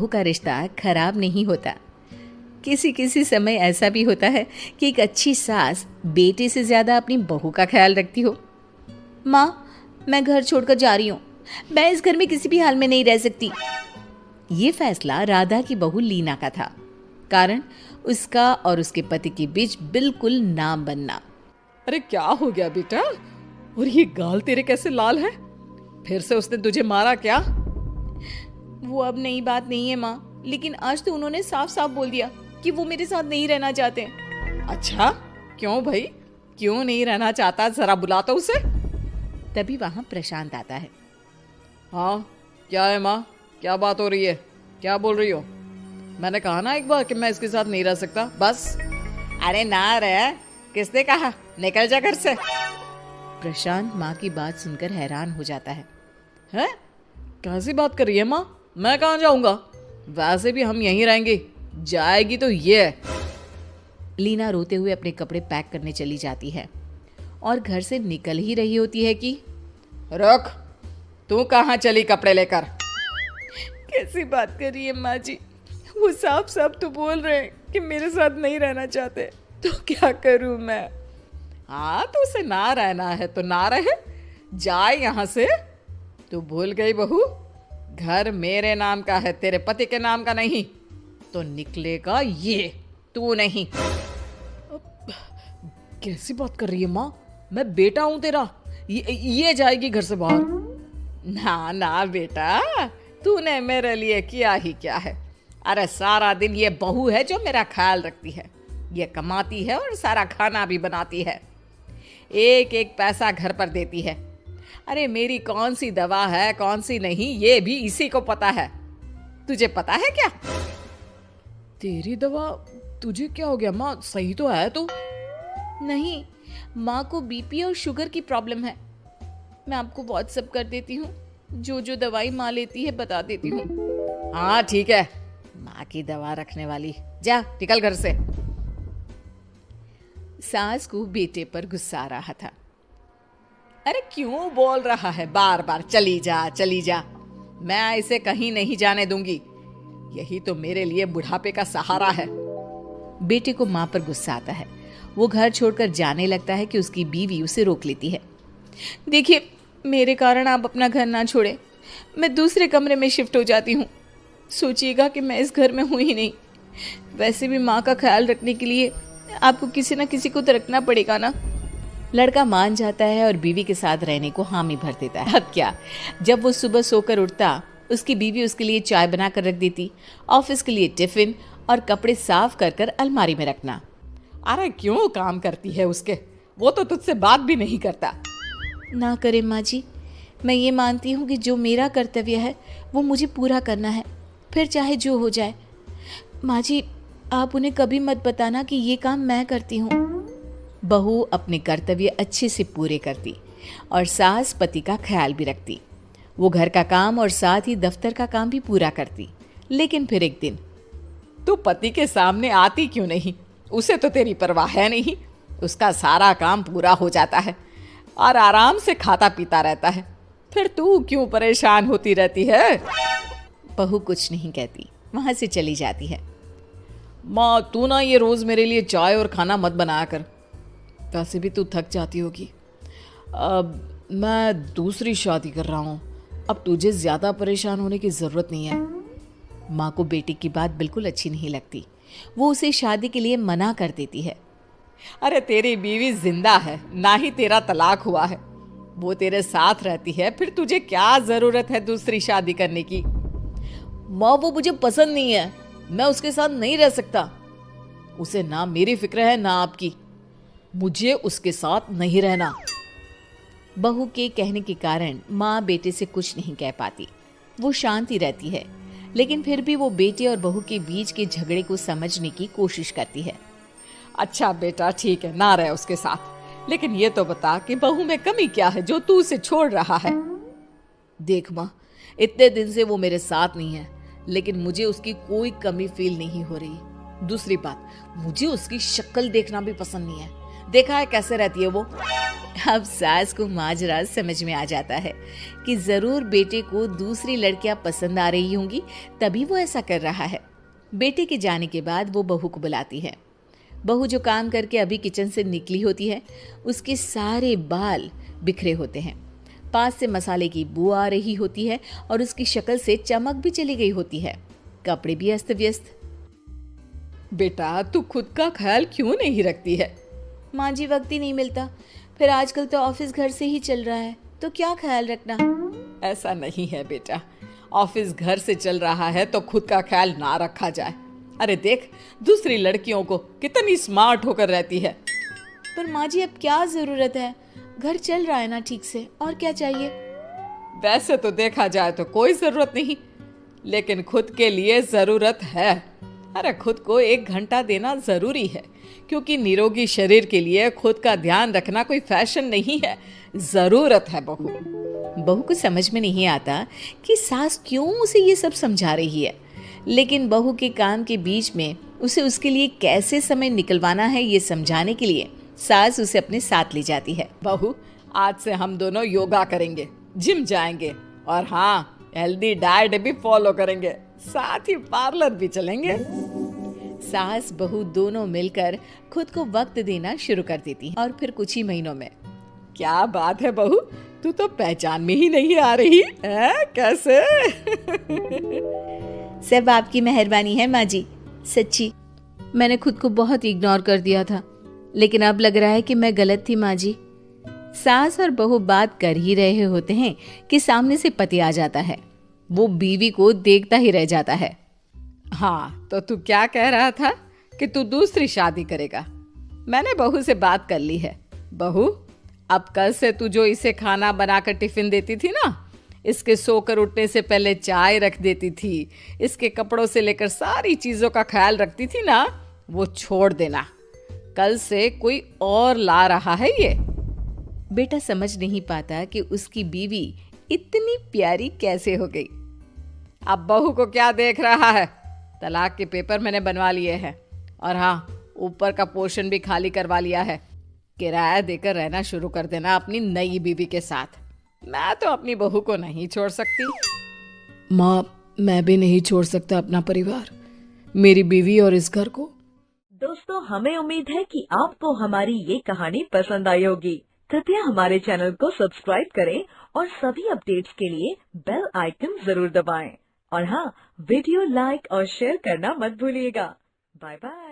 बहू का रिश्ता खराब नहीं होता। किसी किसी समय ऐसा भी होता है कि एक अच्छी सास बेटे से ज्यादा अपनी बहू का ख्याल रखती हो। माँ, मैं घर छोड़कर जा रही हूँ, मैं इस घर में किसी भी हाल में नहीं रह सकती। ये फैसला राधा की बहू लीना का था। कारण उसका और उसके पति के बीच बिल्कुल नाम बनना। अरे क्या हो गया बेटा? और ये गाल तेरे कैसे लाल है? फिर से उसने तुझे मारा क्या? वो अब नई बात नहीं है माँ, लेकिन आज तो उन्होंने साफ साफ बोल दिया कि वो मेरे साथ नहीं रहना चाहते। अच्छा, क्यों भाई? क्यों नहीं रहना चाहता? जरा बुला तो उसे। तभी वहां प्रशांत आता है। हाँ, क्या है माँ? क्या बात हो रही है? क्या बोल रही हो? मैंने कहा ना एक बार कि मैं इसके साथ नहीं रह सकता, बस। अरे ना रह, किसने कहा? निकल जा घर से। प्रशांत माँ की बात सुनकर हैरान हो जाता है। हैं? कैसी बात कर रही है माँ? मैं कहाँ जाऊंगा? वैसे भी हम यहीं रहेंगे, जाएगी तो ये। लीना रोते हुए अपने कपड़े पैक करने चली जाती है और घर से निकल ही रही होती है कि रुक, तू कहाँ चली कपड़े लेकर? कैसी बात कर रही है माँ जी? वो साफ साफ तो बोल रहे हैं कि मेरे साथ नहीं रहना चाहते, तो क्या करूं मैं? हाँ, तो उसे ना रहना है तो ना रहे, जाए यहाँ से। तू भूल गई बहू, घर मेरे नाम का है, तेरे पति के नाम का नहीं। तो निकलेगा ये, तू नहीं। कैसी बात कर रही है माँ? मैं बेटा हूं तेरा, ये जाएगी घर से बाहर। ना ना बेटा, तूने मेरे लिए किया ही क्या है? अरे सारा दिन ये बहू है जो मेरा ख्याल रखती है। ये कमाती है और सारा खाना भी बनाती है, एक एक पैसा घर पर देती है। अरे मेरी कौन सी दवा है कौन सी नहीं, ये भी इसी को पता है। तुझे पता है क्या? तेरी दवा? तुझे क्या हो गया माँ? सही तो है तू? नहीं, माँ को बीपी और शुगर की प्रॉब्लम है। मैं आपको व्हाट्सएप कर देती हूँ, जो जो दवाई माँ लेती है बता देती हूँ। हाँ ठीक है, माँ की दवा रखने वाली, जा निकल घर से। सास को बेटे पर गुस्सा आ रहा था। अरे क्यों बोल रहा है बार बार चली जा चली जा? मैं इसे कहीं नहीं जाने दूंगी, यही तो मेरे लिए बुढ़ापे का सहारा है। बेटे को माँ पर गुस्सा आता है। वो घर छोड़कर जाने लगता है कि उसकी बीवी उसे रोक लेती है। देखिए, मेरे कारण आप अपना घर ना छोड़े, मैं दूसरे कमरे में शिफ्ट हो जाती हूँ। सोचिएगा कि मैं इस घर में हूँ ही नहीं। वैसे भी माँ का ख्याल रखने के लिए आपको किसी ना किसी को तो रखना पड़ेगा ना। लड़का मान जाता है और बीवी के साथ रहने को हामी भर देता है। अब क्या, जब वो सुबह सोकर उठता, उसकी बीवी उसके लिए चाय बना कर रख देती, ऑफिस के लिए टिफिन और कपड़े साफ कर कर अलमारी में रखना। अरे क्यों काम करती है उसके? वो तो तुझसे बात भी नहीं करता। ना करे माँ जी, मैं ये मानती हूँ कि जो मेरा कर्तव्य है वो मुझे पूरा करना है, फिर चाहे जो हो जाए। माँ जी, आप उन्हें कभी मत बताना कि ये काम मैं करती हूँ। बहू अपने कर्तव्य अच्छे से पूरे करती और सास पति का ख्याल भी रखती। वो घर का काम और साथ ही दफ्तर का काम भी पूरा करती। लेकिन फिर एक दिन, तू पति के सामने आती क्यों नहीं? उसे तो तेरी परवाह है नहीं, उसका सारा काम पूरा हो जाता है और आराम से खाता पीता रहता है। फिर तू क्यों परेशान होती रहती है? बहू कुछ नहीं कहती, वहां से चली जाती है। माँ, तू ना ये रोज मेरे लिए चाय और खाना मत बनाया कर, वैसे भी तू थक जाती होगी। अब मैं दूसरी शादी कर रहा हूँ, अब तुझे ज्यादा परेशान होने की जरूरत नहीं है। माँ को बेटी की बात बिल्कुल अच्छी नहीं लगती। वो उसे शादी के लिए मना कर देती है। अरे तेरी बीवी जिंदा है, ना ही तेरा तलाक हुआ है, वो तेरे साथ रहती है, फिर तुझे क्या जरूरत है दूसरी शादी करने की? माँ, वो मुझे पसंद नहीं है, मैं उसके साथ नहीं रह सकता। उसे ना मेरी फिक्र है ना आपकी, मुझे उसके साथ नहीं रहना। बहू के कहने के कारण माँ बेटे से कुछ नहीं कह पाती। वो शांति रहती है, लेकिन फिर भी वो बेटे और बहू के बीच के झगड़े को समझने की कोशिश करती है। अच्छा बेटा ठीक है, ना रहे उसके साथ, लेकिन ये तो बता कि बहू में कमी क्या है जो तू उसे छोड़ रहा है? देख माँ, इतने दिन से वो मेरे साथ नहीं है, लेकिन मुझे उसकी कोई कमी फील नहीं हो रही। दूसरी बात, मुझे उसकी शक्ल देखना भी पसंद नहीं है। देखा है कैसे रहती है वो? अब सास को माजरा समझ में आ जाता है कि जरूर बेटे को दूसरी लड़कियां पसंद आ रही होंगी, तभी वो ऐसा कर रहा है। बेटे के जाने के बाद वो बहू को बुलाती है। बहू जो काम करके अभी किचन से निकली होती है, उसके सारे बाल बिखरे होते हैं। पास से मसाले की बू आ रही होती है और उसकी शक्ल से चमक भी चली गई होती है। कपड़े भी अस्त व्यस्त। बेटा, तू खुद का ख्याल क्यों नहीं रखती है? माँ जी, वक्त ही नहीं मिलता। फिर आजकल तो ऑफिस घर से ही चल रहा है, तो क्या ख्याल रखना। ऐसा नहीं है बेटा, ऑफिस घर से चल रहा है तो खुद का ख्याल ना रखा जाए। अरे देख, दूसरी लड़कियों को कितनी स्मार्ट होकर रहती है। पर माँ जी, अब क्या जरूरत है, घर चल रहा है ना ठीक से, और क्या चाहिए। वैसे तो देखा जाए तो कोई जरूरत नहीं, लेकिन खुद के लिए जरूरत है। अरे खुद को 1 घंटा देना जरूरी है, क्योंकि निरोगी शरीर के लिए खुद का ध्यान रखना कोई फैशन नहीं है, जरूरत है। बहू को समझ में नहीं आता कि सास क्यों उसे ये सब समझा रही है, लेकिन बहू के काम के बीच में उसे उसके लिए कैसे समय निकलवाना है ये समझाने के लिए सास उसे अपने साथ ले जाती है। बहू, आज से हम दोनों योगा करेंगे, जिम जाएंगे और हाँ, हेल्दी डाइट भी फॉलो करेंगे, साथ ही पार्लर भी चलेंगे। सास बहू दोनों मिलकर खुद को वक्त देना शुरू कर देती हैं और फिर कुछ ही महीनों में। क्या बात है बहू, तू तो पहचान में ही नहीं आ रही है, कैसे? सब आपकी मेहरबानी है माँ जी, सच्ची। मैंने खुद को बहुत इग्नोर कर दिया था, लेकिन अब लग रहा है कि मैं गलत थी माँ जी। सास और बहू बात कर ही रहे होते हैं कि सामने से पति आ जाता है। वो बीवी को देखता ही रह जाता है। हाँ, तो तू क्या कह रहा था कि तू दूसरी शादी करेगा? मैंने बहू से बात कर ली है। बहू, अब कल से तू जो इसे खाना बनाकर टिफिन देती थी ना, इसके सोकर उठने से पहले चाय रख देती थी, इसके कपड़ों से लेकर सारी चीजों का ख्याल रखती थी ना, वो छोड़ देना। कल से कोई और ला रहा है ये। बेटा समझ नहीं पाता कि उसकी बीवी इतनी प्यारी कैसे हो गई। अब बहू को क्या देख रहा है? तलाक के पेपर मैंने बनवा लिए हैं और हाँ, ऊपर का पोर्शन भी खाली करवा लिया है। किराया देकर रहना शुरू कर देना अपनी नई बीवी के साथ। मैं तो अपनी बहू को नहीं छोड़ सकती। माँ, मैं भी नहीं छोड़ सकता अपना परिवार, मेरी बीवी और इस घर को। दोस्तों, हमें उम्मीद है कि आपको हमारी ये कहानी पसंद आई होगी। कृपया हमारे चैनल को सब्सक्राइब करें और सभी अपडेट्स के लिए बेल आइकन जरूर दबाएं। और हाँ, वीडियो लाइक और शेयर करना मत भूलिएगा। Bye bye.